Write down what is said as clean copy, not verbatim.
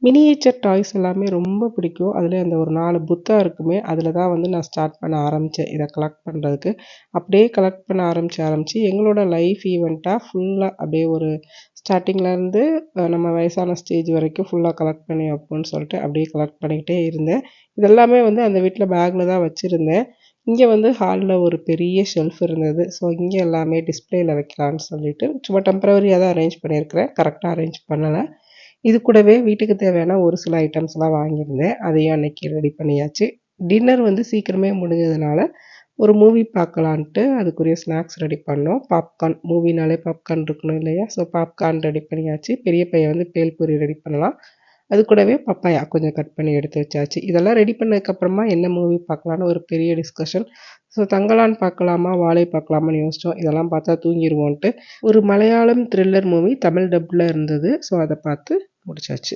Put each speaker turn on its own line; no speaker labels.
Miniature toys எல்லாமே ரொம்ப பிடிக்கும். அதுலயும் அந்த ஒரு 4 புத்தா இருக்குமே, அதில தான் வந்து நான் ஸ்டார்ட் பண்ண ஆரம்பிச்சேன். இத கலெக்ட் பண்றதுக்கு. அப்படியே கலெக்ட் பண்ண ஆரம்பிச்சு எங்களோட லைஃப் ஈவென்ட்டா ஃபுல்லா அப்படியே ஒரு ஸ்டார்ட்டிங்லேருந்து நம்ம வயசான ஸ்டேஜ் வரைக்கும் ஃபுல்லா கலெக்ட் பண்ணி வைப்போம்ன்னு சொல்லிட்டு அப்படியே கலெக்ட் பண்ணிக்கிட்டே இருந்தேன். இதெல்லாமே வந்து அந்த வீட்ல பேக்ல தான் வச்சிருந்தேன். இங்க வந்து ஹால்ல ஒரு பெரிய ஷெல்ஃப் இருந்தது. ஸோ இங்க எல்லாமே டிஸ்ப்ளேல வைக்கலான்னு சொல்லிட்டு சும்மா டெம்பரவரியா தான் அரேஞ்ச் பண்ணியிருக்கிறேன். கரெக்ட்டா அரேஞ்ச் பண்ணல. இது கூடவே வீட்டுக்கு தேவையான ஒரு சில ஐட்டம்ஸ்லாம் வாங்கியிருந்தேன். அதையும் அன்னைக்கு ரெடி பண்ணியாச்சு. டின்னர் வந்து சீக்கிரமே முடிஞ்சதுனால, ஒரு மூவி பார்க்கலான்ட்டு அதுக்குரிய ஸ்நாக்ஸ் ரெடி பண்ணோம். பாப்கார்ன் மூவினாலே பாப்கார்ன் இருக்கணும் இல்லையா? ஸோ பாப்கார்ன் ரெடி பண்ணியாச்சு. பெரிய பையன் வந்து பேல்பூரி ரெடி பண்ணலாம். அது கூடவே பப்பாயா கொஞ்சம் கட் பண்ணி எடுத்து வச்சாச்சு. இதெல்லாம் ரெடி பண்ணதுக்கப்புறமா என்ன மூவி பார்க்கலான்னு ஒரு பெரிய டிஸ்கஷன். ஸோ தங்கலான் பார்க்கலாமா, வாழை பார்க்கலாமான்னு யோசிச்சோம். இதெல்லாம் பார்த்தா தூங்கிருவோன்ட்டு, ஒரு மலையாளம் த்ரில்லர் மூவி தமிழ் டப்ல இருந்தது. ஸோ அத பார்த்து முடிச்சாச்சு.